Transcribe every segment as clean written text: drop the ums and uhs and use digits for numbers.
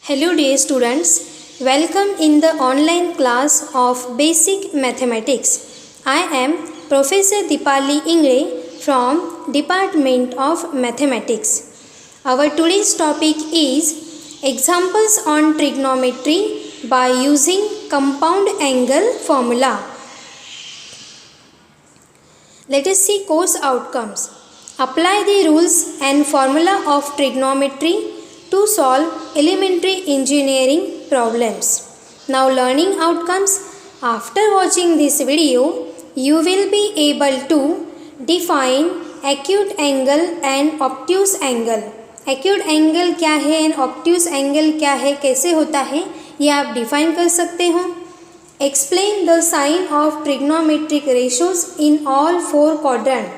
Hello dear students, welcome in the online class of Basic Mathematics. I am Professor Dipali Ingre from Department of Mathematics. Our today's topic is examples on trigonometry by using compound angle formula. Let us see course outcomes. Apply the rules and formula of trigonometry to solve elementary engineering problems. Now learning outcomes. After watching this video, you will be able to define acute angle and obtuse angle. Acute angle क्या है and obtuse angle क्या है, कैसे होता है, ये आप define कर सकते हो. Explain the sign of trigonometric ratios in all four quadrant.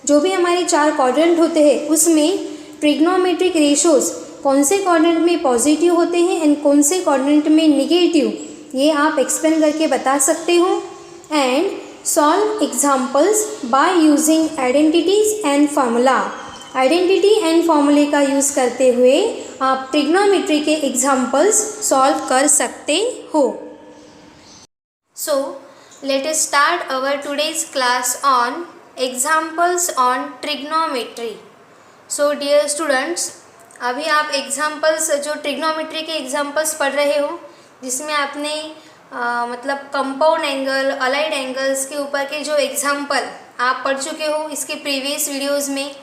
जो भी हमारे चार क्वाड्रेंट होते हैं उसमें ट्रिग्नोमेट्रिक रेशोज़ कौन से क्वाड्रेंट में पॉजिटिव होते हैं एंड कौन से क्वाड्रेंट में निगेटिव, ये आप एक्सप्लेन करके बता सकते हो. And solve examples by using identities and formula. Identity and फार्मूले का यूज़ करते हुए आप ट्रिग्नोमेट्री के एग्जांपल्स सॉल्व कर सकते हो. So let us start our today's class on examples on trigonometry. So dear students, अभी आप एग्जाम्पल्स जो ट्रिग्नोमेट्री के एग्जाम्पल्स पढ़ रहे हो, जिसमें आपने मतलब कंपाउंड एंगल, अलाइड एंगल्स के ऊपर के जो एग्जाम्पल आप पढ़ चुके हो इसके प्रीवियस वीडियोस में,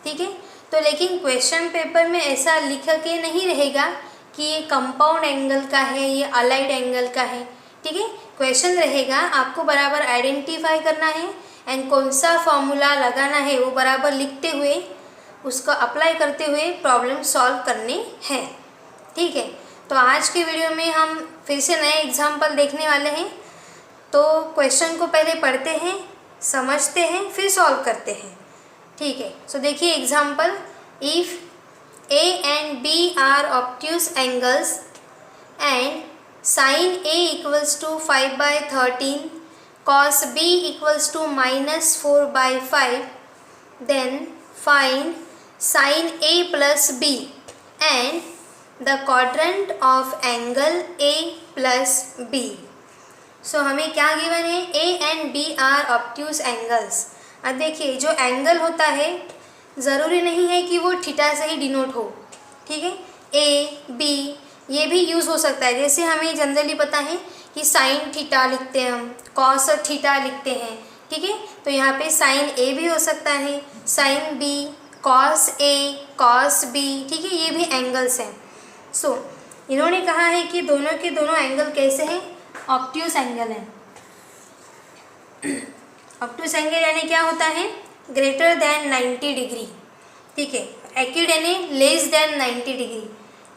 ठीक है. तो लेकिन क्वेश्चन पेपर में ऐसा लिख के नहीं रहेगा कि ये कंपाउंड एंगल का है, ये अलाइड एंगल का है, ठीक है. क्वेश्चन रहेगा, आपको बराबर आइडेंटिफाई करना है एंड कौन सा फॉर्मूला लगाना है वो बराबर लिखते हुए उसको अप्लाई करते हुए प्रॉब्लम सॉल्व करने हैं, ठीक है. तो आज के वीडियो में हम फिर से नए एग्जाम्पल देखने वाले हैं. तो क्वेश्चन को पहले पढ़ते हैं, समझते हैं, फिर सॉल्व करते हैं, ठीक है. सो देखिए example. If A and B are obtuse angles and sin A equals to 5/13, cos B equals to -4/5, then find sin A plus B and the quadrant of angle A plus B. So हमें क्या given है? A and B are obtuse angles. अब देखिए जो angle होता है ज़रूरी नहीं है कि वो थीटा से ही डिनोट हो, ठीक है. A, B ये भी यूज़ हो सकता है. जैसे हमें जनरली पता है कि साइन थीटा लिखते हैं हम, कॉस थीटा लिखते हैं, ठीक है. तो यहाँ पे साइन ए भी हो सकता है, साइन बी, कॉस ए, कॉस बी, ठीक है. ये भी एंगल्स हैं. सो इन्होंने कहा है कि दोनों के दोनों एंगल कैसे हैं? ऑब्ट्यूज एंगल हैं. ऑब्ट्यूज एंगल यानी क्या होता है? ग्रेटर देन 90 डिग्री, ठीक है. एक्यूट यानी लेस देन 90 डिग्री,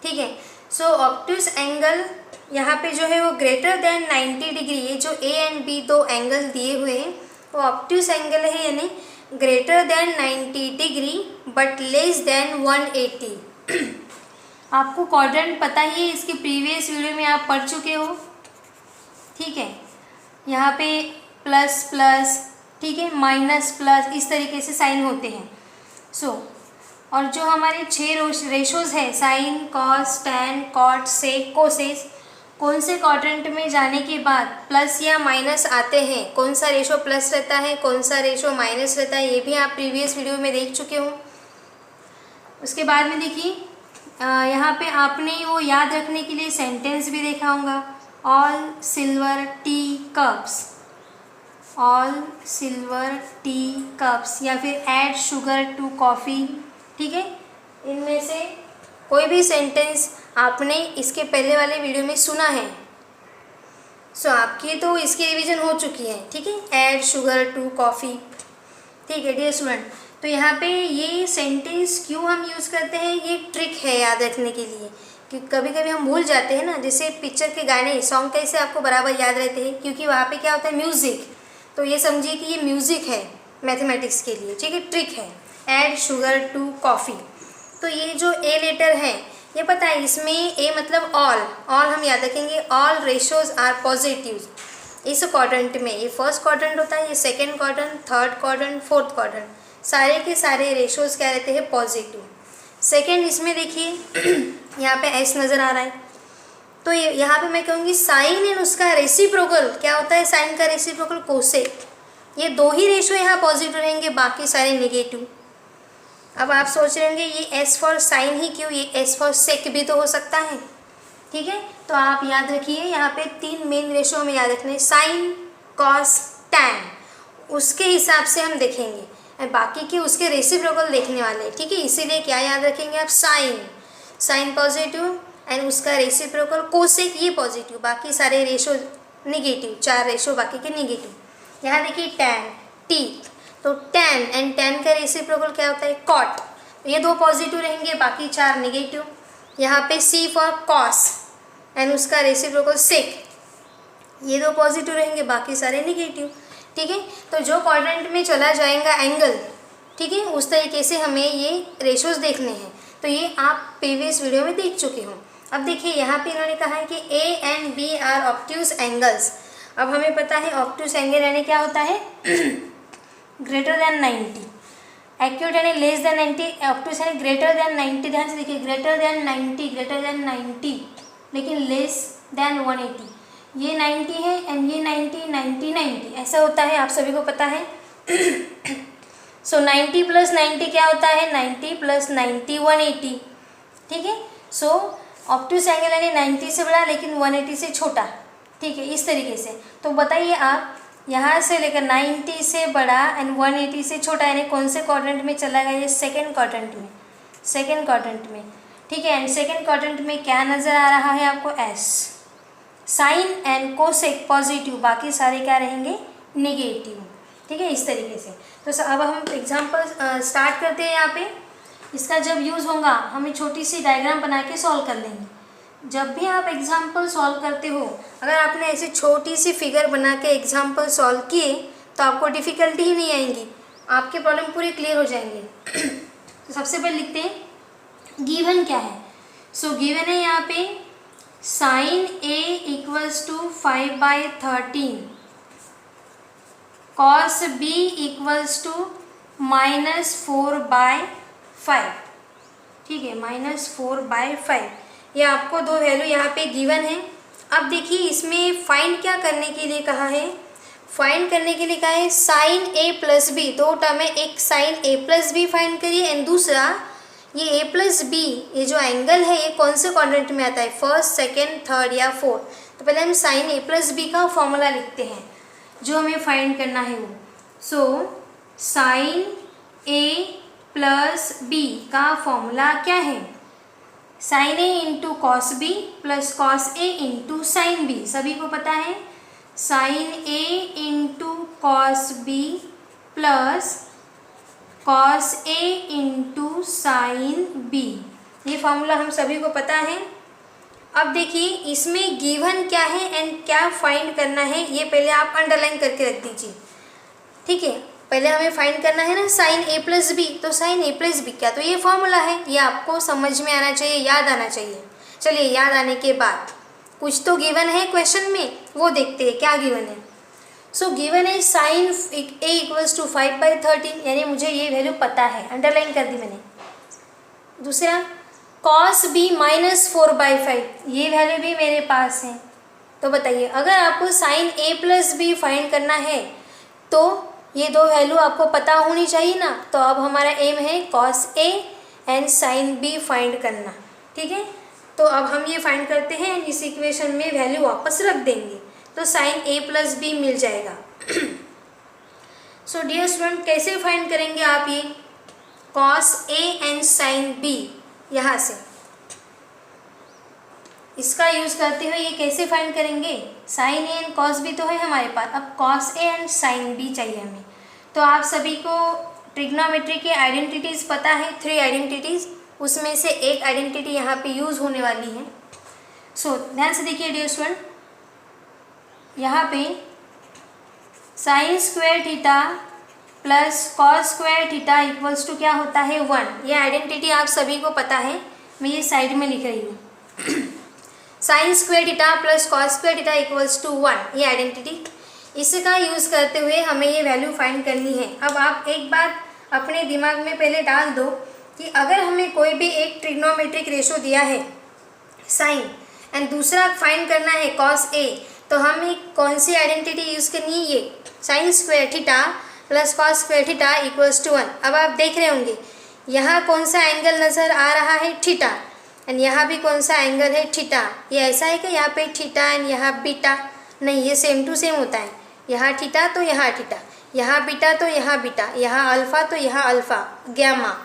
ठीक है. सो ऑब्ट्यूज एंगल यहाँ पे जो है वो ग्रेटर देन 90 डिग्री, ये जो ए एंड बी दो एंगल दिए हुए हैं वो ऑब्ट्यूज एंगल है, यानी greater than 90 degree but less than 180. आपको क्वाड्रेंट पता ही है, इसके प्रीवियस वीडियो में आप पढ़ चुके हो, ठीक है. यहाँ पे प्लस प्लस, ठीक है, माइनस प्लस, इस तरीके से साइन होते हैं. सो और जो हमारे 6 रेशोज़ है, साइन, कॉस, टैन, कॉट, सेक, कोसेस, कौन से क्वाड्रेंट में जाने के बाद प्लस या माइनस आते हैं, कौन सा रेशो प्लस रहता है, कौन सा रेशो माइनस रहता है, ये भी आप प्रीवियस वीडियो में देख चुके हो. उसके बाद में देखिए यहाँ पे आपने वो याद रखने के लिए सेंटेंस भी देखा होगा. All silver T cups, all silver T cups, या फिर ऐड शुगर टू कॉफ़ी, ठीक है. इनमें से कोई भी सेंटेंस आपने इसके पहले वाले वीडियो में सुना है. सो आपकी तो इसकी रिवीजन हो चुकी है, ठीक है. ऐड शुगर टू कॉफ़ी, ठीक है डियर स्टूडेंट. तो यहाँ पे ये सेंटेंस क्यों हम यूज़ करते हैं, ये ट्रिक है याद रखने के लिए, कि कभी कभी हम भूल जाते हैं ना. जैसे पिक्चर के गाने, सॉन्ग कैसे आपको बराबर याद रहते हैं, क्योंकि वहाँ पे क्या होता है, म्यूज़िक. तो ये समझिए कि ये म्यूज़िक है मैथमेटिक्स के लिए, ठीक है, ट्रिक है. Add sugar to coffee. तो ये जो ए लेटर है ये पता है, इसमें ए मतलब ऑल हम याद रखेंगे. All ratios are positive. इस क्वाड्रेंट में ये फर्स्ट क्वाड्रेंट होता है, ये second quadrant, third quadrant, fourth quadrant, सारे के सारे रेशोज़ क्या रहते हैं? पॉजिटिव. सेकेंड इसमें देखिए यहाँ पे एस नज़र आ रहा है, तो यहाँ पे मैं कहूँगी साइन एंड उसका रेसिप्रोकल क्या होता है, साइन का रेसिप्रोकल कोसेक। ये दो ही रेशो यहाँ पॉजिटिव रहेंगे, बाकी सारे नेगेटिव। अब आप सोच रहे होंगे ये एस फॉर साइन ही क्यों, ये एस फॉर सेक भी तो हो सकता है। ठीक है, तो आप याद रखिए यहाँ पे 3 मेन रेशो में याद रखने, साइन, कॉस, टैन, उसके हिसाब से हम देखेंगे और बाकी के उसके रेसिप्रोकल देखने वाले हैं। ठीक है, इसीलिए क्या याद रखेंगे आप, साइन पॉजिटिव एंड उसका रेसिप्रोकल कोसेक ये पॉजिटिव, बाकी सारे रेशो निगेटिव, 4 रेशो बाकी के निगेटिव। यहाँ देखिए टैन, टीथ, तो टैन एंड टैन का रेसिप्रोकल क्या होता है, कॉट, ये 2 पॉजिटिव रहेंगे, बाकी 4 निगेटिव। यहाँ पे सी फॉर कॉस एंड उसका रेसिप्रोकल सेक, ये 2 पॉजिटिव रहेंगे, बाकी सारे निगेटिव। ठीक है, तो जो क्वाड्रेंट में चला जाएगा एंगल, ठीक है, उस तरीके से हमें ये रेशोज देखने हैं। तो ये आप प्रीवियस वीडियो में देख चुके हो। अब देखिए यहाँ पे इन्होंने कहा है कि A and B are obtuse angles. अब हमें पता है ऑब्ट्यूज एंगल यानी क्या होता है, ग्रेटर देन 90, एक्यूट यानी लेस देन 90, ऑब्ट्यूज यानी ग्रेटर देन 90। ध्यान से देखिए, ग्रेटर देन 90, लेकिन लेस देन 180। ये 90 है एंड ये 90 ऐसा होता है, आप सभी को पता है। सो 90 + 90 क्या होता है, 90 + 90 180। ठीक है, सो ऑब्ट्यूज एंगल यानी 90 से बड़ा लेकिन 180 से छोटा। ठीक है, इस तरीके से। तो बताइए आप यहाँ से लेकर 90 से बड़ा एंड 180 से छोटा यानी कौन से क्वाड्रेंट में चला गया, ये सेकेंड क्वाड्रेंट में। ठीक है, एंड सेकेंड क्वाड्रेंट में क्या नज़र आ रहा है आपको, S. Sine and cosec positive, बाकी सारे क्या रहेंगे, नेगेटिव। ठीक है, इस तरीके से। तो अब हम एग्जाम्पल स्टार्ट करते हैं। यहाँ पे इसका जब यूज़ होगा हमें छोटी सी डायग्राम बना के सॉल्व कर लेंगे। जब भी आप एग्जाम्पल सॉल्व करते हो, अगर आपने ऐसी छोटी सी फिगर बना के एग्जाम्पल सॉल्व किए तो आपको डिफ़िकल्टी ही नहीं आएंगी, आपके प्रॉब्लम पूरी क्लियर हो जाएंगे। तो सबसे पहले लिखते हैं गिवन क्या है। सो गिवन है यहाँ पे साइन ए = 5/13, कॉस बी = -4/5। ठीक है, -4/5, ये आपको 2 वैल्यू यहाँ पे गिवन है। अब देखिए इसमें फाइंड क्या करने के लिए कहा है, फाइंड करने के लिए कहा है साइन ए प्लस बी, 2 टर्म है, एक साइन ए प्लस बी फाइंड करिए एंड दूसरा ये ए प्लस बी, ये जो एंगल है ये कौन से क्वाड्रेंट में आता है, फर्स्ट, सेकेंड, थर्ड या फोर्थ। तो पहले हम साइन ए प्लस बी का फॉर्मूला लिखते हैं जो हमें फाइंड करना है वो। सो साइन ए प्लस बी का फॉर्मूला क्या है, sine a into cos b plus cos a into sine b, सभी को पता है। Sine a into cos b plus cos a into sine B, ये फॉर्मूला हम सभी को पता है। अब देखिए इसमें गिवन क्या है एंड क्या फाइंड करना है, ये पहले आप अंडरलाइन करके रख दीजिए। ठीक है, पहले हमें फाइंड करना है ना साइन ए प्लस बी, तो साइन ए प्लस बी क्या, तो ये फॉर्मूला है, ये आपको समझ में आना चाहिए, याद आना चाहिए। चलिए याद आने के बाद कुछ तो गिवन है क्वेश्चन में, वो देखते हैं क्या गिवन है। सो गिवन है साइन ए = 5/13, यानी मुझे ये वैल्यू पता है, अंडरलाइन कर दी मैंने। दूसरा कॉस बी -4/5, ये वैल्यू भी मेरे पास है। तो बताइए अगर आपको साइन ए प्लस बी फाइंड करना है तो ये 2 वैल्यू आपको पता होनी चाहिए ना। तो अब हमारा एम है cos A and sine B find करना। ठीक है, तो अब हम ये फाइंड करते हैं एंड इस इक्वेशन में वैल्यू वापस रख देंगे, तो साइन ए प्लस बी मिल जाएगा। सो डियर स्टूडेंट, कैसे फाइंड करेंगे आप ये cos A and sine B, यहाँ से इसका यूज़ करते हुए ये कैसे फाइंड करेंगे, sine A and cos B तो है हमारे पास, अब cos A and sine B चाहिए हमें। तो आप सभी को ट्रिग्नोमेट्री के आइडेंटिटीज़ पता है, 3 आइडेंटिटीज़, उसमें से एक आइडेंटिटी यहाँ पे यूज़ होने वाली है। सो ध्यान से देखिए डियर स्टूडेंट, यहाँ पे sine square theta plus cos square theta equals to क्या होता है 1। ये आइडेंटिटी आप सभी को पता है, मैं ये साइड में लिख रही हूँ। Sine square theta plus cos square theta equals to 1, ये आइडेंटिटी, इसका यूज़ करते हुए हमें ये वैल्यू फाइंड करनी है। अब आप एक बात अपने दिमाग में पहले डाल दो कि अगर हमें कोई भी एक ट्रिग्नोमेट्रिक रेशो दिया है साइन एंड दूसरा फाइंड करना है कॉस ए, तो हमें कौन सी आइडेंटिटी यूज़ करनी है, ये sine square theta plus cos square theta equals to 1। अब आप देख रहे होंगे यहाँ कौन सा एंगल नज़र आ रहा है, थीटा, एंड यहाँ भी कौन सा एंगल है, थीटा। ये ऐसा है कि यहाँ पे थीटा एंड यहाँ बीटा, नहीं, ये सेम टू सेम होता है, यहाँ थीटा तो यहाँ थीटा, यहाँ बीटा तो यहाँ बीटा, यहाँ अल्फ़ा तो यहाँ अल्फ़ा, गामा।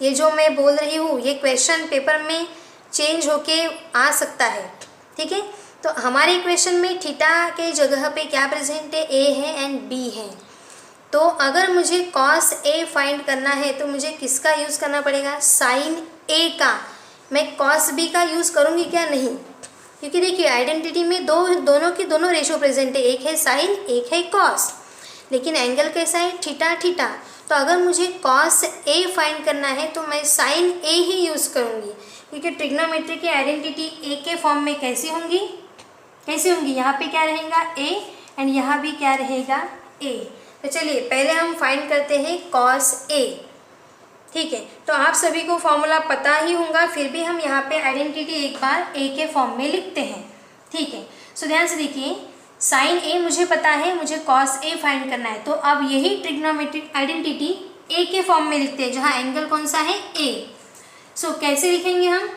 ये जो मैं बोल रही हूँ ये क्वेश्चन पेपर में चेंज होके आ सकता है, ठीक है। तो हमारे इक्वेशन में थीटा के जगह पे क्या प्रेजेंट है, ए है एंड बी है। तो अगर मुझे कॉस ए फाइंड करना है तो मुझे किसका यूज़ करना पड़ेगा, साइन ए का। मैं कॉस बी का यूज़ करूँगी क्या, नहीं, क्योंकि देखिए आइडेंटिटी में दोनों की दोनों रेशो प्रेजेंट है, एक है साइन एक है कॉस, लेकिन एंगल कैसा है, थीटा थीटा। तो अगर मुझे कॉस ए फाइंड करना है तो मैं साइन ए ही यूज़ करूँगी, क्योंकि ट्रिग्नोमेट्री की आइडेंटिटी ए के फॉर्म में कैसी होंगी, यहाँ पे क्या रहेगा ए एंड यहाँ भी क्या रहेगा ए। तो चलिए पहले हम फाइंड करते हैं कॉस ए, ठीक है। तो आप सभी को फॉर्मूला पता ही होगा, फिर भी हम यहाँ पे आइडेंटिटी एक बार ए के फॉर्म में लिखते हैं, ठीक है। सो ध्यान से देखिए, साइन ए मुझे पता है, मुझे कॉस ए फाइंड करना है, तो अब यही ट्रिग्नोमेट्रिक आइडेंटिटी ए के फॉर्म में लिखते हैं, जहाँ एंगल कौन सा है, ए। सो कैसे लिखेंगे हम,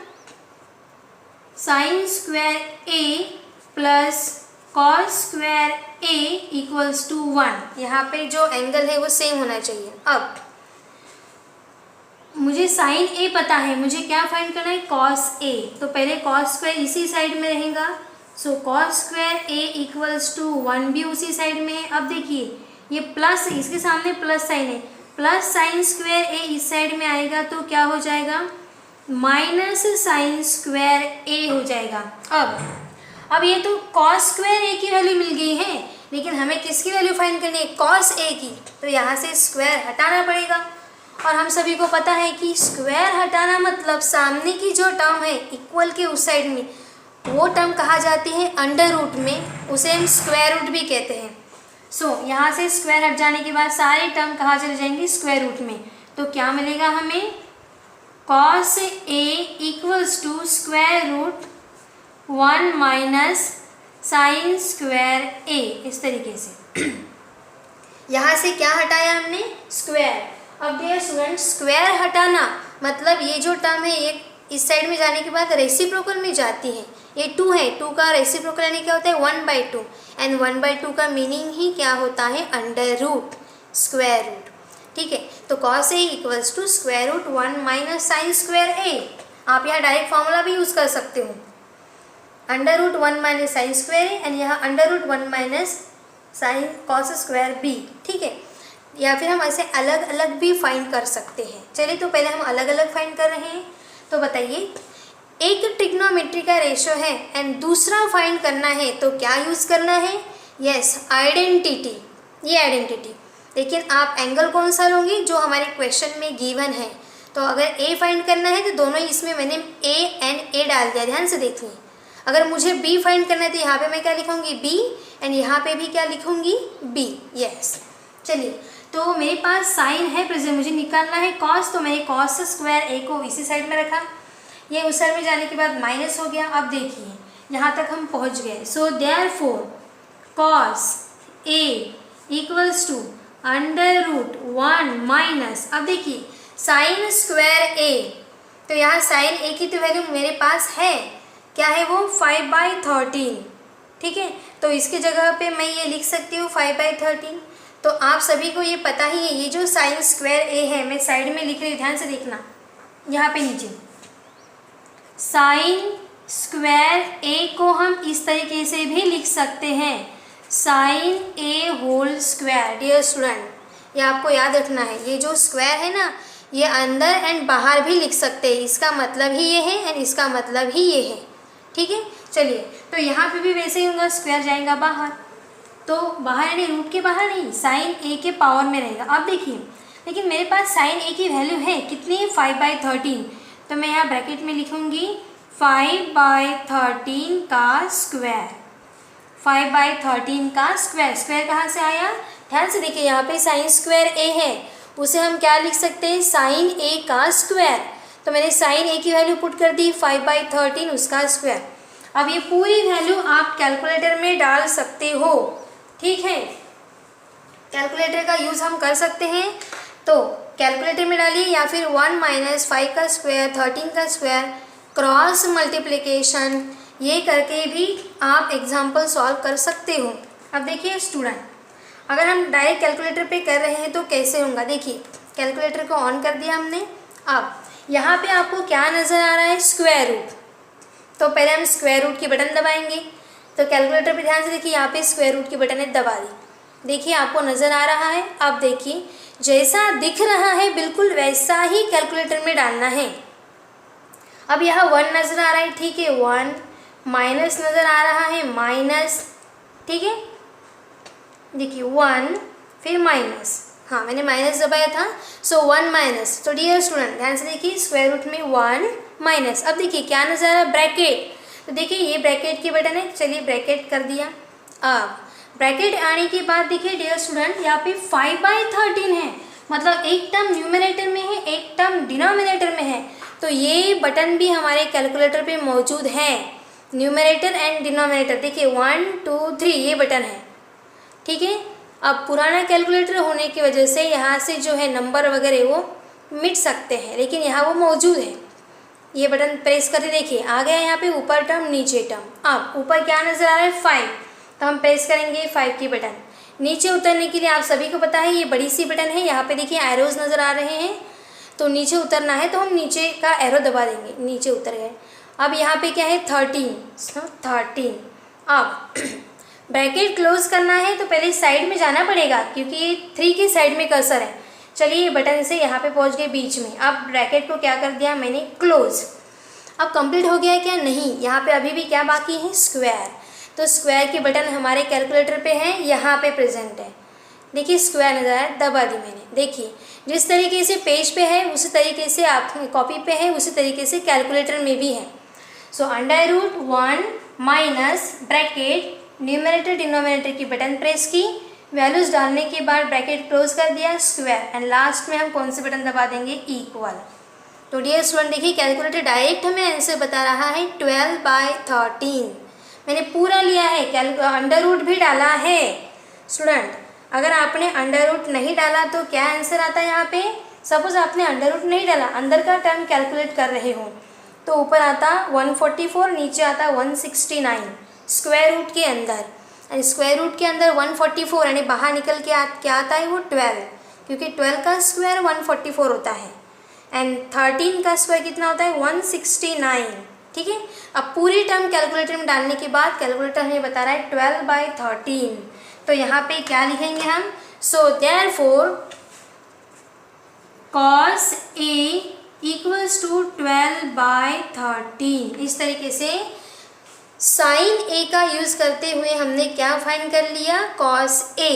sine square A plus cos square A equals to 1। यहाँ पे जो एंगल है वो सेम होना चाहिए। अब मुझे साइन ए पता है, मुझे क्या फाइंड करना है, कॉस ए। तो पहले कॉस स्क्वायर इसी साइड में रहेगा, so cos square A equals to 1 भी उसी साइड में है। अब देखिए ये प्लस, इसके सामने प्लस साइन है, प्लस साइन स्क्वायर ए इस साइड में आएगा तो क्या हो जाएगा, माइनस साइन स्क्वायर ए हो जाएगा। अब ये तो कॉस स्क्वायर ए की वैल्यू मिल गई है, लेकिन हमें किसकी वैल्यू फाइंड करनी है, कॉस ए की। तो यहाँ से स्क्वायर हटाना पड़ेगा, और हम सभी को पता है कि स्क्वायर हटाना मतलब सामने की जो टर्म है इक्वल के उस साइड में, वो टर्म कहा जाती है अंडर रूट में, उसे हम स्क्वायर रूट भी कहते हैं। सो यहाँ से स्क्वायर हट जाने के बाद सारे टर्म कहाँ चले जाएंगे, स्क्वायर रूट में। तो क्या मिलेगा हमें, cos A equals to square root 1 minus sine square a, इस तरीके से। यहाँ से क्या हटाया हमने, स्क्वायर। अब डियर स्टूडेंट, स्क्वायर हटाना मतलब ये जो टर्म है ये इस साइड में जाने के बाद रेसिप्रोकल में जाती है। ये 2 है, 2 का रेसिप्रोकल यानी क्या होता है, 1/2, एंड 1/2 का मीनिंग ही क्या होता है, अंडर रूट, स्क्वायर रूट, ठीक है। तो cos A equals to square root 1 minus sine square a. आप यहाँ डायरेक्ट फॉर्मूला भी यूज़ कर सकते हो, under root 1 minus sine square a, and यहाँ under root 1 minus sine cos square b, ठीक है। या फिर हम ऐसे अलग अलग भी फाइंड कर सकते हैं। चलिए तो पहले हम अलग अलग फाइंड कर रहे हैं। तो बताइए, एक ट्रिग्नोमेट्री का रेशो है एंड दूसरा फाइंड करना है तो क्या यूज़ करना है, यस, आइडेंटिटी, ये आइडेंटिटी। लेकिन आप एंगल कौन सा लोगे, जो हमारे क्वेश्चन में गिवन है। तो अगर ए फाइंड करना है तो दोनों इसमें मैंने ए एंड ए डाल दिया, ध्यान से देखिए। अगर मुझे बी फाइंड करना है तो यहाँ पे मैं क्या लिखूँगी, बी, एंड यहाँ पे भी क्या लिखूँगी, बी, यस। चलिए, तो मेरे पास साइन है प्रेजेंट, मुझे निकालना है कॉस, तो मैंने कॉस स्क्वायर ए को इसी साइड में रखा, ये उस साइड में जाने के बाद माइनस हो गया। अब देखिए यहाँ तक हम पहुँच गए। So therefore cos A equals to under root 1 minus, अब देखिए साइन स्क्वायर ए, तो यहाँ साइन ए की तो वैल्यू मेरे पास है, क्या है वो, 5/13, ठीक है। तो इसकी जगह पे मैं ये लिख सकती हूँ 5/13। तो आप सभी को ये पता ही है, ये जो साइन स्क्वायर ए है मैं साइड में लिख रही हूँ, ध्यान से देखना, यहाँ पे नीचे साइन स्क्वायर ए को हम इस तरीके से भी लिख सकते हैं, साइन ए होल स्क्वायर। डियर स्टूडेंट, ये आपको याद रखना है, ये जो स्क्वायर है ना, ये अंदर एंड बाहर भी लिख सकते हैं, इसका मतलब ही ये है एंड इसका मतलब ही ये है, ठीक है। चलिए, तो यहाँ पे भी वैसे ही होगा, स्क्वायर जाएगा बाहर, तो बाहर यानी रूट के बाहर नहीं, साइन ए के पावर में रहेगा। अब देखिए, लेकिन मेरे पास साइन ए की वैल्यू है कितनी, 5/13, तो मैं यहाँ ब्रैकेट में लिखूँगी 5/13 का स्क्वायर, 5/13 का स्क्वायर। स्क्वायर कहाँ से आया, ध्यान से देखिए, यहाँ पे साइन स्क्वायर ए है, उसे हम क्या लिख सकते हैं, साइन ए का स्क्वायर। तो मैंने साइन ए की वैल्यू पुट कर दी 5/13, उसका स्क्वायर। अब ये पूरी वैल्यू आप कैलकुलेटर में डाल सकते हो, ठीक है। कैलकुलेटर का यूज़ हम कर सकते हैं, तो कैलकुलेटर में डालिए या फिर 1 - 5 का स्क्वायर 13 का स्क्वायर क्रॉस मल्टीप्लिकेशन, ये करके भी आप एग्जाम्पल सॉल्व कर सकते हो। अब देखिए स्टूडेंट, अगर हम डायरेक्ट कैलकुलेटर पे कर रहे हैं तो कैसे होगा। देखिए कैलकुलेटर को ऑन कर दिया हमने। अब यहाँ पे आपको क्या नज़र आ रहा है, स्क्वायर रूट। तो पहले हम स्क्वायर रूट की बटन दबाएंगे। तो कैलकुलेटर पे ध्यान से देखिए, यहाँ पे स्क्वायर रूट की बटन है, दबा दी। देखिए आपको नज़र आ रहा है। अब देखिए जैसा दिख रहा है बिल्कुल वैसा ही कैलकुलेटर में डालना है। अब यहाँ 1 नज़र आ रहा है, ठीक है, 1 माइनस नज़र आ रहा है, माइनस, ठीक है। देखिए 1 फिर माइनस, हाँ मैंने माइनस दबाया था, सो 1 माइनस। तो डियर स्टूडेंट ध्यान से देखिए, स्क्वायर रूट में 1 माइनस। अब देखिए क्या नज़र आ रहा है, ब्रैकेट। तो देखिए ये ब्रैकेट की बटन है, चलिए ब्रैकेट कर दिया। अब ब्रैकेट आने के बाद देखिए डियर स्टूडेंट, यहाँ पे 5/13 है, मतलब एक टर्म न्यूमरेटर में है, एक टर्म डिनोमिनेटर में है। तो ये बटन भी हमारे कैलकुलेटर पे मौजूद है, न्यूमरेटर एंड डिनोमिनेटर। देखिए 1 2 3 ये बटन है, ठीक है। अब पुराना कैलकुलेटर होने की वजह से यहाँ से जो है नंबर वगैरह वो मिट सकते हैं, लेकिन यहाँ वो मौजूद है। ये बटन प्रेस करके देखिए आ गया यहाँ पे ऊपर टर्म नीचे टर्म। अब ऊपर क्या नज़र आ रहा है, 5, तो हम प्रेस करेंगे 5 की बटन। नीचे उतरने के लिए आप सभी को पता है ये बड़ी सी बटन है, यहाँ पे देखिए एरोज नज़र आ रहे हैं। तो नीचे उतरना है तो हम नीचे का एरो दबा देंगे, नीचे उतर गए। अब यहाँ पे क्या है, 13। अब ब्रैकेट क्लोज करना है तो पहले साइड में जाना पड़ेगा, क्योंकि ये 3 की साइड में कर्सर है। चलिए ये बटन से यहाँ पे पहुँच गए बीच में। अब ब्रैकेट को क्या कर दिया मैंने, क्लोज। अब कंप्लीट हो गया है क्या, नहीं, यहाँ पे अभी भी क्या बाकी है, स्क्वायर। तो स्क्वायर की बटन हमारे कैलकुलेटर पे है, यहाँ पे प्रेजेंट है। देखिए स्क्वायर नज़र आया, दबा दी मैंने। देखिए जिस तरीके से पेज पे है उसी तरीके से आप कॉपी पे है, उसी तरीके से कैलकुलेटर में भी है। सो √1 माइनस ब्रैकेट, न्यूमरेटर डिनोमिनेटर की बटन प्रेस की, वैल्यूज़ डालने के बाद ब्रैकेट क्लोज कर दिया, स्क्वायर, एंड लास्ट में हम कौन से बटन दबा देंगे, इक्वल। तो डियर स्टूडेंट देखिए कैलकुलेटर डायरेक्ट हमें आंसर बता रहा है 12/13। मैंने पूरा लिया है, अंडर रूट भी डाला है। स्टूडेंट अगर आपने अंडर रूट नहीं डाला तो क्या आंसर आता है यहाँ पे, सपोज आपने अंडर रूट नहीं डाला, अंदर का टर्म कैलकुलेट कर रहे हो, तो ऊपर आता 144, नीचे आता 169 स्क्वायर रूट के अंदर। एंड स्क्वायर रूट के अंदर 144 यानी बाहर निकल के क्या आता है वो 12, क्योंकि 12 का स्क्वायर 144 होता है एंड 13 का स्क्वायर कितना होता है 169, ठीक है। अब पूरी टर्म कैलकुलेटर में डालने के बाद कैलकुलेटर हमें बता रहा है 12/13। तो यहाँ पे क्या लिखेंगे हम, so therefore cos A equals to 12/13। इस तरीके से साइन A का यूज़ करते हुए हमने क्या फाइंड कर लिया, cos A।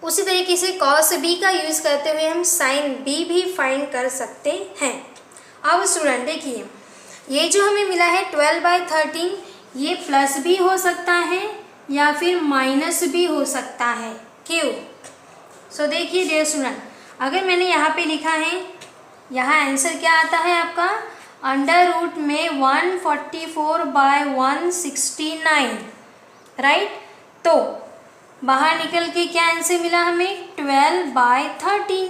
उसी तरीके से cos B का यूज़ करते हुए हम साइन B भी फाइंड कर सकते हैं। अब स्टूडेंट देखिए ये जो हमें मिला है 12/13, ये प्लस भी हो सकता है या फिर माइनस भी हो सकता है, क्यों। सो देखिए डियर स्टूडेंट, अगर मैंने यहाँ पे लिखा है, यहाँ आंसर क्या आता है आपका, अंडर रूट में 144/169, राइट। तो बाहर निकल के क्या आंसर मिला हमें, 12/13।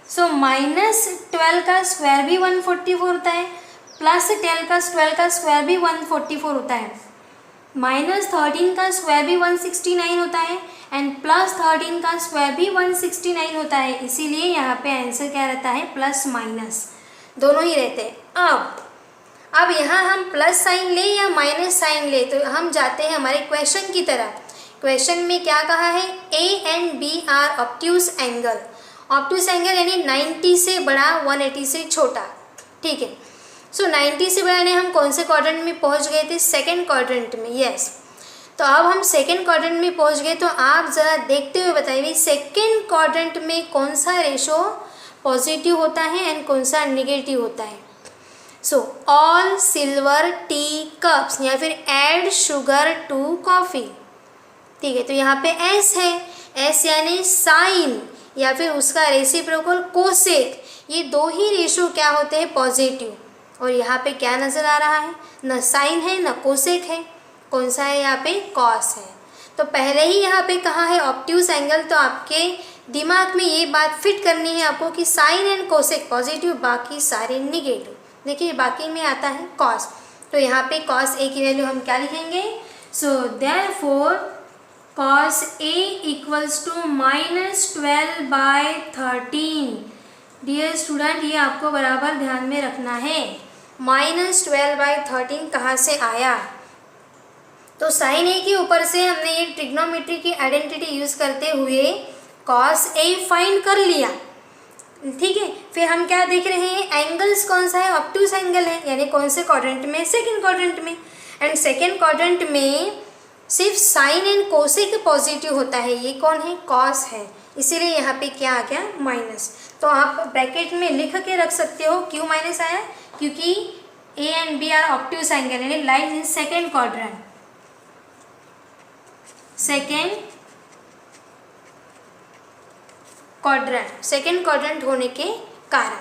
सो -12 का स्क्वायर भी 144 होता है, +12 का स्क्वायर भी 144 होता है, -13 का स्क्वायर भी 169 होता है एंड +13 का स्क्वायर भी 169 होता है। इसीलिए यहाँ पे आंसर क्या रहता है, प्लस माइनस दोनों ही रहते हैं। अब यहाँ हम प्लस साइन ले या माइनस साइन ले, तो हम जाते हैं हमारे क्वेश्चन की तरफ। क्वेश्चन में क्या कहा है, A and B are obtuse angle. Obtuse angle यानी 90 से बड़ा 180 से छोटा, ठीक है। सो 90 से बड़ा ने हम कौन से क्वाड्रेंट में पहुंच गए थे, सेकंड क्वाड्रेंट में, यस। तो अब हम सेकंड क्वाड्रेंट में पहुंच गए, तो आप ज़रा देखते हुए बताइए सेकंड क्वाड्रेंट में कौन सा रेशो पॉजिटिव होता है एंड कौन सा नेगेटिव होता है। So all silver T cups या फिर ऐड शुगर टू कॉफ़ी, ठीक है। तो यहाँ पे एस है, एस यानी साइन या फिर उसका रेसिप्रोकल कोसेक, ये दो ही रेशो क्या होते हैं, पॉजिटिव। और यहाँ पे क्या नज़र आ रहा है, न साइन है न कोसेक है, कौन सा है यहाँ पे, कॉस है। तो पहले ही यहाँ पे कहा है ऑब्ट्यूज एंगल, तो आपके दिमाग में ये बात फिट करनी है आपको कि साइन एंड कोसेक पॉजिटिव, बाकी सारे निगेटिव। देखिए बाकी में आता है कॉस, तो यहाँ पे कॉस ए की वैल्यू हम क्या लिखेंगे, so therefore cos A equals to -12/13। Dear student, ये आपको बराबर ध्यान में रखना है। -12/13 कहाँ से आया, तो साइन ए के ऊपर से हमने ये ट्रिग्नोमेट्री की आइडेंटिटी यूज़ करते हुए कॉस ए फाइंड कर लिया, ठीक है। फिर हम क्या देख रहे हैं, एंगल्स कौन सा है, ऑब्ट्यूज एंगल है, यानी कौन से क्वाड्रेंट में, सेकंड क्वाड्रेंट में। एंड सेकंड क्वाड्रेंट में सिर्फ साइन एंड कोसेक पॉजिटिव होता है, ये कौन है, कॉस है, इसीलिए यहाँ पे क्या आ गया, माइनस। तो आप ब्रैकेट में लिख के रख सकते हो क्यों माइनस आया, क्योंकि a and B are obtuse angle यानी lies in second quadrant, second quadrant होने के कारण।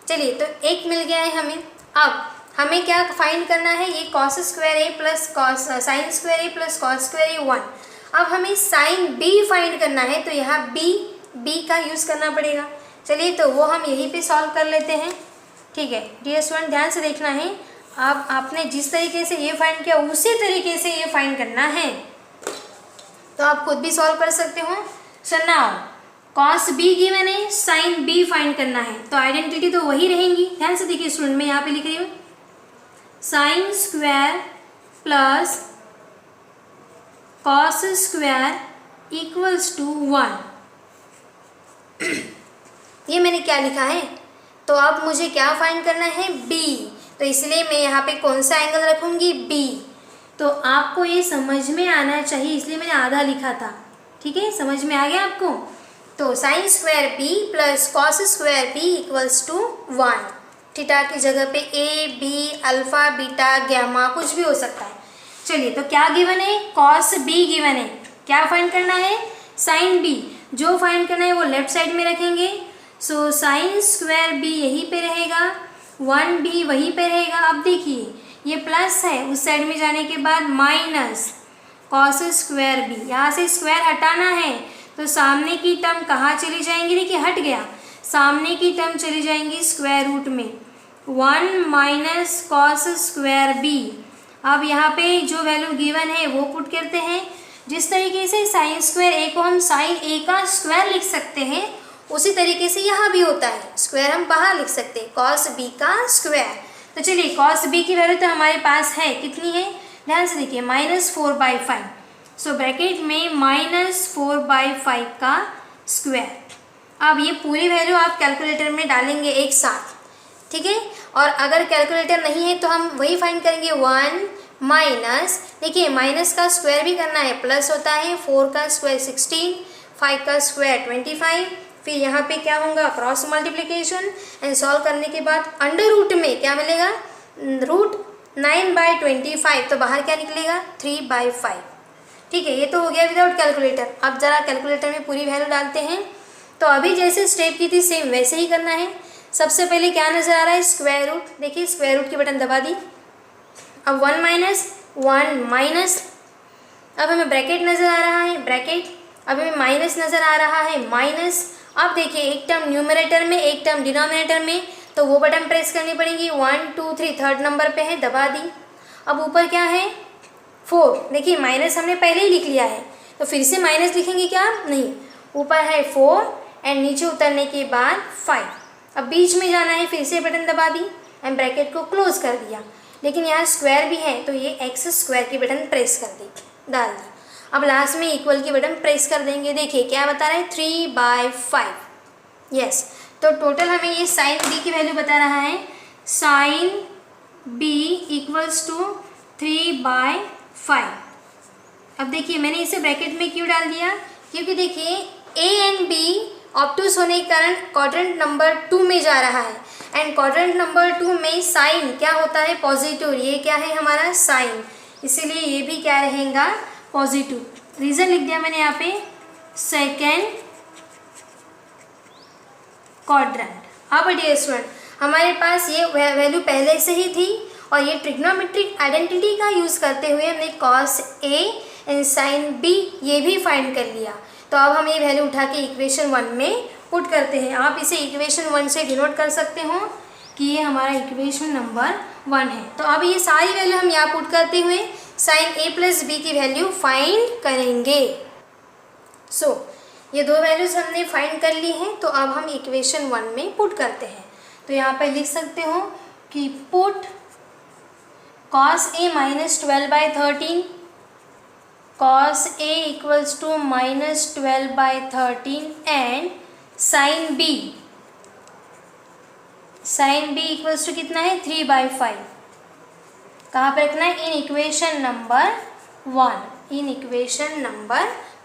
चलिए तो एक मिल गया है हमें। अब हमें क्या फाइंड करना है, ये cos square A plus cos sine square A plus cos square ए 1। अब हमें साइन बी फाइंड करना है, तो यहाँ बी का यूज़ करना पड़ेगा। चलिए तो वो हम यहीं पे सॉल्व कर लेते हैं, ठीक है। डियर स्टूडेंट ध्यान से देखना है, अब आपने जिस तरीके से ये फाइंड किया उसी तरीके से ये फाइंड करना है, तो आप खुद भी सॉल्व कर सकते हो। सो नाउ कॉस बी गिवन है, साइन बी फाइंड करना है, तो आइडेंटिटी तो वही रहेंगी। ध्यान से देखिए स्टूडेंट, मैं यहाँ पे लिख रही हूँ sine square plus cos square equals to 1। ये मैंने क्या लिखा है, तो अब मुझे क्या फाइंड करना है, बी, तो इसलिए मैं यहाँ पे कौन सा एंगल रखूँगी, बी। तो आपको ये समझ में आना चाहिए, इसलिए मैंने आधा लिखा था, ठीक है, समझ में आ गया आपको। तो sine square B plus cos square B equals to 1। Theta की जगह पे A B alpha beta gamma कुछ भी हो सकता है। चलिए तो क्या गिवन है, कॉस बी गिवन है, क्या फाइंड करना है, साइन बी। जो फाइंड करना है वो लेफ्ट साइड में रखेंगे, सो साइन स्क्वायर बी यहीं पे रहेगा, 1 भी वहीं पे रहेगा। अब देखिए ये प्लस है, उस साइड में जाने के बाद माइनस कॉस स्क्वायर बी, यहाँ से स्क्वायर हटाना है, तो सामने की टर्म कहाँ चली जाएंगी, देखिए हट गया, सामने की टर्म चली जाएंगी स्क्वायर रूट में, 1 माइनस कॉस स्क्वायर बी। अब यहाँ पे जो वैल्यू गिवन है वो पुट करते हैं। जिस तरीके से साइन स्क्वायर ए को हम साइन ए का स्क्वायर लिख सकते हैं, उसी तरीके से यहाँ भी होता है, स्क्वायर हम बाहर लिख सकते हैं, कॉस बी का स्क्वायर। तो चलिए कॉस बी की वैल्यू तो हमारे पास है, कितनी है, ध्यान से देखिए -4/5। सो ब्रैकेट में -4/5 का स्क्वायर। अब ये पूरी वैल्यू आप कैलकुलेटर में डालेंगे एक साथ, ठीक है। और अगर कैलकुलेटर नहीं है तो हम वही फाइंड करेंगे, 1 माइनस, देखिए माइनस का स्क्वायर भी करना है, प्लस होता है, 4 का स्क्वायर 16, 5 का स्क्वायर 25, फिर यहाँ पे क्या होगा, क्रॉस मल्टीप्लिकेशन, एंड सॉल्व करने के बाद अंडर रूट में क्या मिलेगा, √9/25, तो बाहर क्या निकलेगा, 3/5, ठीक है। ये तो हो गया विदाउट कैलकुलेटर। अब ज़रा कैलकुलेटर में पूरी वैल्यू डालते हैं, तो अभी जैसे स्टेप की थी सेम वैसे ही करना है। सबसे पहले क्या नज़र आ रहा है, स्क्वायर रूट, देखिए स्क्वायर रूट की बटन दबा दी। अब 1 माइनस, अब हमें ब्रैकेट नज़र आ रहा है, ब्रैकेट, अब हमें माइनस नज़र आ रहा है, माइनस। अब देखिए एक टर्म न्यूमरेटर में, एक टर्म डिनोमिनेटर में, तो वो बटन प्रेस करनी पड़ेगी, 1 2 3 थर्ड नंबर पे है, दबा दी। अब ऊपर क्या है, 4, देखिए माइनस हमने पहले ही लिख लिया है, तो फिर से माइनस लिखेंगे क्या, नहीं, ऊपर है 4 एंड नीचे उतरने के बाद 5। अब बीच में जाना है, फिर से बटन दबा दी एंड ब्रैकेट को क्लोज कर दिया। लेकिन यहाँ स्क्वायर भी है, तो ये एक्स स्क्वायर की बटन प्रेस कर दी, डाल दी। अब लास्ट में इक्वल की बटन प्रेस कर देंगे। देखिए क्या बता रहा है, 3/5, यस। तो टोटल हमें ये साइन बी की वैल्यू बता रहा है, साइन बी इक्वल्स टू 3/5। अब देखिए मैंने इसे ब्रैकेट में क्यों डाल दिया, क्योंकि देखिए ए एंड बी ऑब्टूज होने के कारण क्वाड्रेंट नंबर 2 में जा रहा है, एंड क्वाड्रेंट नंबर 2 में साइन क्या होता है, पॉजिटिव। ये क्या है हमारा साइन, इसीलिए ये भी क्या रहेगा, पॉजिटिव। रीज़न लिख दिया मैंने यहाँ पे, सेकेंड क्वाड्रेंट। अब डियर स्टूडेंट हमारे पास ये वैल्यू पहले से ही थी और ये ट्रिग्नोमेट्रिक आइडेंटिटी का यूज़ करते हुए हमने cos A and sine B ये भी फाइंड कर लिया। तो अब हम ये वैल्यू उठा के इक्वेशन 1 में पुट करते हैं। आप इसे इक्वेशन 1 से डिनोट कर सकते हो कि ये हमारा इक्वेशन नंबर 1 है। तो अब ये सारी वैल्यू हम यहाँ पुट करते हुए साइन ए प्लस बी की वैल्यू फाइंड करेंगे। ये दो वैल्यूज़ हमने फाइंड कर ली हैं। तो अब हम इक्वेशन 1 में पुट करते हैं। तो यहाँ पर लिख सकते हो कि put cos a minus 12/13 cos a equals to minus 12/13 and sin b equals to कितना है 3/5। कहाँ पर रखना है? In equation number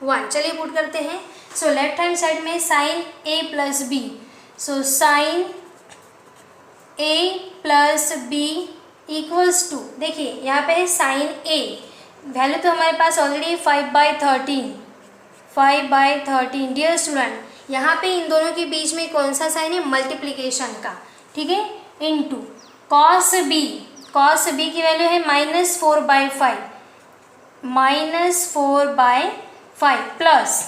1। चलिए पुट करते हैं। सो लेफ्ट हैंड साइड में sine a plus B, so sine a plus B equals to, देखिए यहाँ पे है साइन a, वैल्यू तो हमारे पास ऑलरेडी 5/13। डियर स्टूडेंट, यहाँ पे इन दोनों के बीच में कौन सा साइन है? मल्टीप्लिकेशन का, ठीक है, इनटू कॉस बी की वैल्यू है -4/5 प्लस,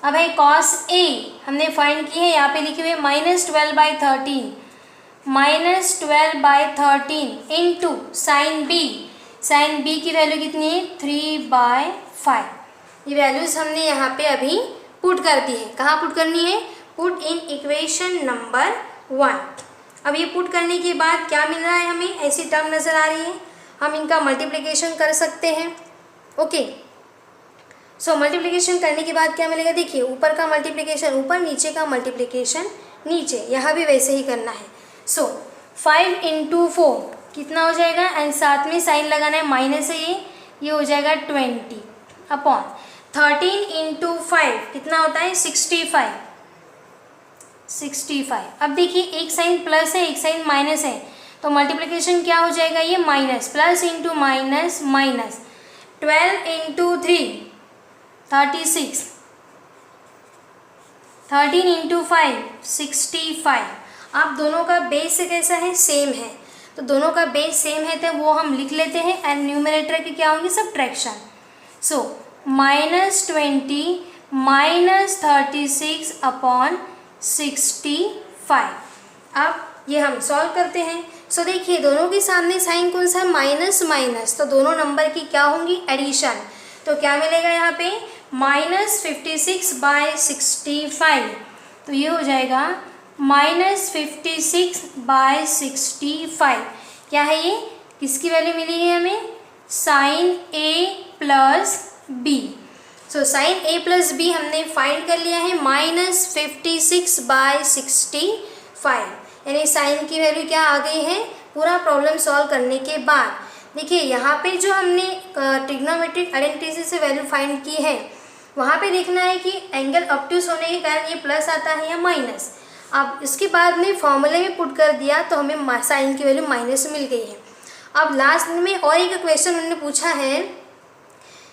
अब है कॉस ए हमने फाइंड की है, यहाँ पे लिखे हुए -12/13 इंटू साइन बी की वैल्यू कितनी है 3/5। ये वैल्यूज़ हमने यहाँ पे अभी पुट कर दी है। कहाँ पुट करनी है? Put in equation number 1। अब ये पुट करने के बाद क्या मिल रहा है हमें? ऐसी टर्म नज़र आ रही है, हम इनका मल्टीप्लिकेशन कर सकते हैं। ओके, सो मल्टीप्लिकेशन करने के बाद क्या मिलेगा? देखिए ऊपर का मल्टीप्लिकेशन ऊपर, नीचे का मल्टीप्लिकेशन नीचे, यहाँ भी वैसे ही करना है। सो 5 × 4 कितना हो जाएगा? एंड साथ में साइन लगाना है, माइनस है ये हो जाएगा 20 अपॉन 13 × 5 कितना होता है? 65। अब देखिए एक साइन प्लस है एक साइन माइनस है, तो मल्टीप्लिकेशन क्या हो जाएगा? ये माइनस, प्लस इंटू माइनस, 12 × 3 36, 13 × 5 65। अब दोनों का बेस कैसा है? सेम है। तो दोनों का बेस सेम है तो वो हम लिख लेते हैं, एंड न्यूमरेटर की क्या होंगे? सब्ट्रैक्शन। सो -20 -36 अपॉन 65। अब ये हम सॉल्व करते हैं। सो देखिए दोनों के सामने साइन कौन सा? माइनस, तो दोनों नंबर की क्या होंगी? एडिशन। तो क्या मिलेगा यहाँ पे? -56/65। तो ये हो जाएगा -56/65। क्या है ये? किसकी वैल्यू मिली है हमें? Sine a plus B. So sine a plus B हमने फाइंड कर लिया है -56/65, यानी साइन की वैल्यू क्या आ गई है पूरा प्रॉब्लम सॉल्व करने के बाद। देखिए यहाँ पे जो हमने ट्रिग्नोमेट्रिक आइडेंटिटी से वैल्यू फाइंड की है, वहाँ पे देखना है कि एंगल ऑब्ट्यूस होने के कारण ये प्लस आता है या माइनस। अब इसके बाद में फॉर्मूले में पुट कर दिया तो हमें साइन की वैल्यू माइनस मिल गई है। अब लास्ट में और एक क्वेश्चन उन्होंने पूछा है,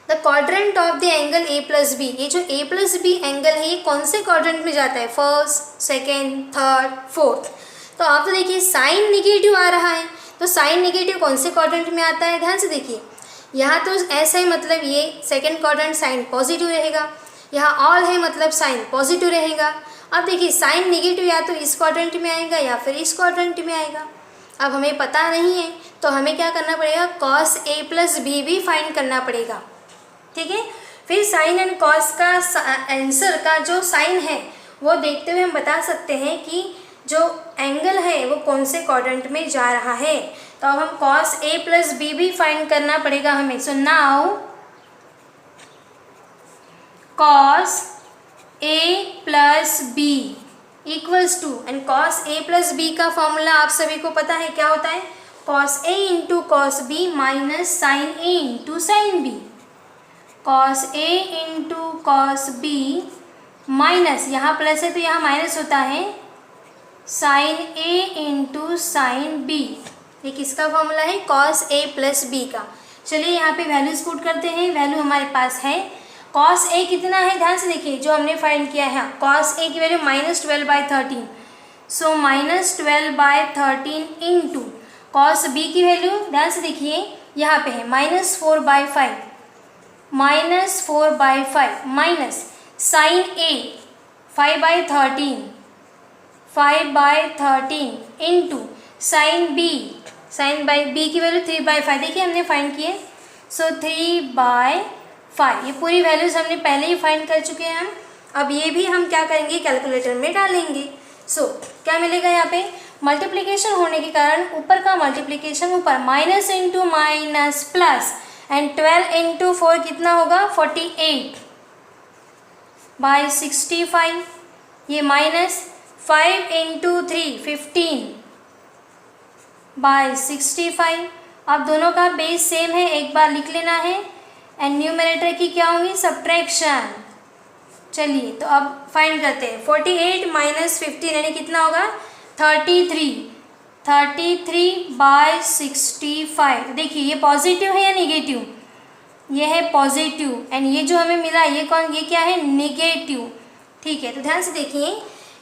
the quadrant of the angle A plus B. ये जो ए प्लस बी एंगल है ये कौन से क्वाड्रेंट में जाता है? First, second, third, fourth. तो आप तो देखिए साइन निगेटिव आ रहा है, तो साइन निगेटिव कौन से क्वाड्रेंट में आता है? ध्यान से देखिए, यहाँ तो ऐसा ही मतलब ये सेकेंड क्वाड्रेंट साइन पॉजिटिव रहेगा, यहाँ ऑल है मतलब साइन पॉजिटिव रहेगा। अब देखिए साइन निगेटिव या तो इस क्वाड्रेंट में आएगा या फिर इस क्वाड्रेंट में आएगा। अब हमें पता नहीं है तो हमें क्या करना पड़ेगा? कॉस ए प्लस बी भी फाइंड करना पड़ेगा, ठीक है। फिर साइन एंड कॉस का आंसर का जो साइन है वो देखते हुए हम बता सकते हैं कि जो एंगल है वो कौन से क्वाड्रेंट में जा रहा है। तो अब हम कॉस ए प्लस बी भी फाइंड करना पड़ेगा हमें। So now cos a plus B equals to, and cos a plus b का फॉर्मूला आप सभी को पता है क्या होता है? Cos a into cos b minus sine a into sine b. Cos a into cos b minus, यहाँ प्लस है तो यहाँ माइनस होता है, sine a into sine B. ये किसका फॉर्मूला है? कॉस ए प्लस बी का। चलिए यहाँ पे वैल्यूज पुट करते हैं। वैल्यू हमारे पास है कॉस ए कितना है? ध्यान से देखिए जो हमने फाइंड किया है, कॉस ए की वैल्यू -12/13। सो -12/13 इंटू कॉस बी की वैल्यू ध्यान से देखिए यहाँ पे है -4/5, -4/5 माइनस साइन ए 5/13, 5/13 इंटू साइन बी की वैल्यू 3/5, देखिए हमने फाइंड किए। सो 3/5 ये पूरी वैल्यूज हमने पहले ही फाइंड कर चुके हैं हम। अब ये भी हम क्या करेंगे, कैलकुलेटर में डालेंगे। सो क्या मिलेगा यहाँ पे, मल्टीप्लिकेशन होने के कारण ऊपर का मल्टीप्लिकेशन ऊपर, minus into minus plus, and 12 into 4 कितना होगा 48/65, ये माइनस 5 इंटू 3 15/65। अब दोनों का बेस सेम है, एक बार लिख लेना है, एंड न्यूमरेटर की क्या होंगी सब्ट्रैक्शन। चलिए तो अब फाइंड करते हैं, 48 माइनस 15 यानी कितना होगा 33/65। देखिए ये पॉजिटिव है या निगेटिव, ये है पॉजिटिव, एंड ये जो हमें मिला ये क्या है निगेटिव। ठीक है, तो ध्यान से देखिए,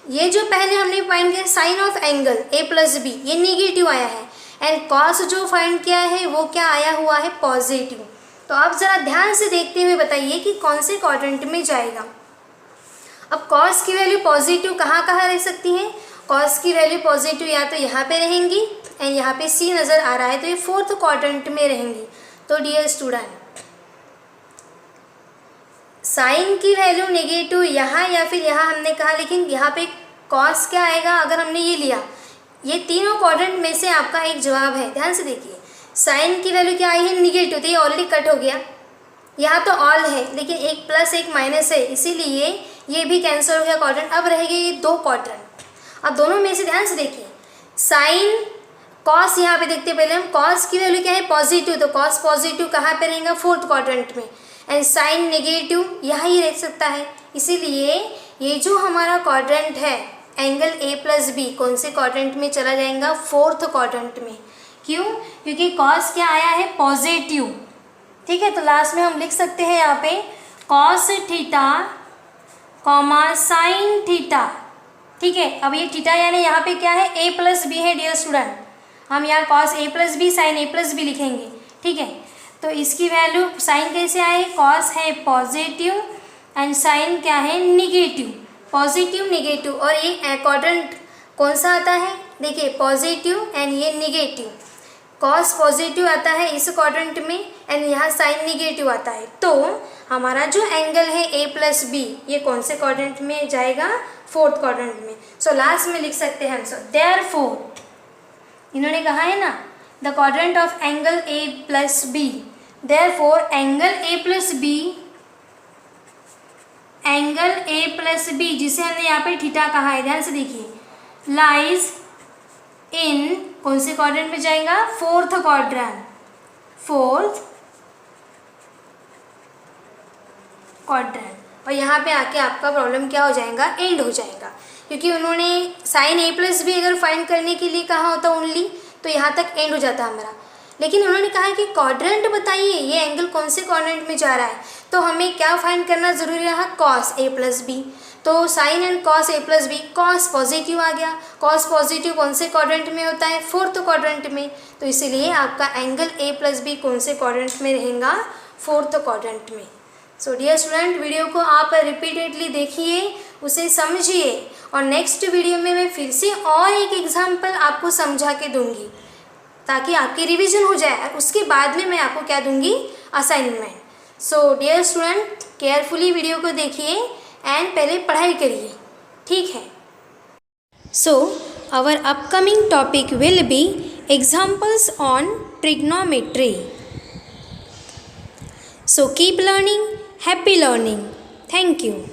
ये जो पहले हमने फाइंड किया sine of angle a plus B, ये निगेटिव आया है, एंड कॉस जो फाइंड किया है वो क्या आया हुआ है पॉजिटिव। तो आप ज़रा ध्यान से देखते हुए बताइए कि कौन से क्वाड्रेंट में जाएगा। अब कॉस की वैल्यू पॉजिटिव कहाँ रह सकती है, कॉस की वैल्यू पॉजिटिव या तो यहाँ पे रहेंगी, एंड यहाँ पे सी नज़र आ रहा है तो ये 4th क्वाड्रेंट में रहेंगी। तो डियर स्टूडेंट, साइन की वैल्यू नेगेटिव यहाँ या फिर यहाँ हमने कहा, लेकिन यहाँ पे कॉस क्या आएगा अगर हमने ये लिया, ये तीनों क्वाड्रेंट में से आपका एक जवाब है। ध्यान से देखिए, साइन की वैल्यू क्या आई है निगेटिव, तो ये ऑलरेडी कट हो गया, यहाँ तो ऑल है लेकिन एक प्लस एक माइनस है, इसीलिए ये भी कैंसिल हो गया क्वाड्रेंट। अब रहेंगे ये 2 क्वाड्रेंट। अब दोनों में से ध्यान से देखिए, साइन कॉस यहाँ पे देखते पहले हम, कॉस की वैल्यू क्या है पॉजिटिव, तो कॉस पॉजिटिव कहाँ पे रहेगा 4th क्वाड्रेंट में, एंड साइन नेगेटिव यहाँ ही रह सकता है। इसीलिए ये जो हमारा क्वाड्रेंट है एंगल a प्लस बी कौन से क्वाड्रेंट में चला जाएगा 4th क्वाड्रेंट में। क्यों, क्योंकि कॉस क्या आया है पॉजिटिव। ठीक है, तो लास्ट में हम लिख सकते हैं यहाँ पे cos theta comma sine theta. ठीक है, अब ये थीटा यानी यहाँ पे क्या है a प्लस बी है डियर स्टूडेंट, हम यहाँ cos a plus B sine a plus B लिखेंगे। ठीक है, तो इसकी वैल्यू साइन कैसे आए, कॉस है पॉजिटिव एंड साइन क्या है निगेटिव, पॉजिटिव निगेटिव, और ये क्वाड्रेंट कौन सा आता है देखिए पॉजिटिव एंड ये निगेटिव, कॉस पॉजिटिव आता है इस क्वाड्रेंट में एंड यहाँ साइन निगेटिव आता है। तो हमारा जो एंगल है a प्लस बी ये कौन से क्वाड्रेंट में जाएगा 4th क्वाड्रेंट में। सो लास्ट में लिख सकते हैं हम, सो देयरफॉर इन्होंने कहा है ना the quadrant of angle a plus B, therefore angle a plus B, angle a plus B जिसे हमने यहाँ पे थीटा कहा है, ध्यान से देखिए, लाइज इन कौन से क्वाड्रेंट में जाएगा 4th क्वाड्रेंट, 4th क्वाड्रेंट। और यहाँ पे आके आपका प्रॉब्लम क्या हो जाएगा एंड हो जाएगा, क्योंकि उन्होंने साइन a प्लस बी अगर फाइंड करने के लिए कहा होता ओनली तो यहाँ तक एंड हो जाता हमारा, लेकिन उन्होंने कहा कि क्वाड्रेंट बताइए ये एंगल कौन से क्वाड्रेंट में जा रहा है, तो हमें क्या फाइंड करना ज़रूरी रहा कॉस a प्लस बी। तो sine and cos a plus b, cos positive आ गया, कॉस पॉजिटिव कौन से क्वाड्रेंट में होता है 4th क्वाड्रेंट में, तो इसीलिए आपका एंगल a प्लस बी कौन से क्वाड्रेंट में रहेगा 4th क्वाड्रेंट में। सो डियर स्टूडेंट, वीडियो को आप रिपीटेडली देखिए, उसे समझिए, और नेक्स्ट वीडियो में मैं फिर से और एक एग्जाम्पल आपको समझा के दूंगी ताकि आपकी रिवीजन हो जाए, और उसके बाद में मैं आपको क्या दूंगी assignment. So dear student, carefully video को देखिए एंड पहले पढ़ाई करिए, ठीक है। So our upcoming topic will be examples on trigonometry. So keep learning, happy learning. Thank you.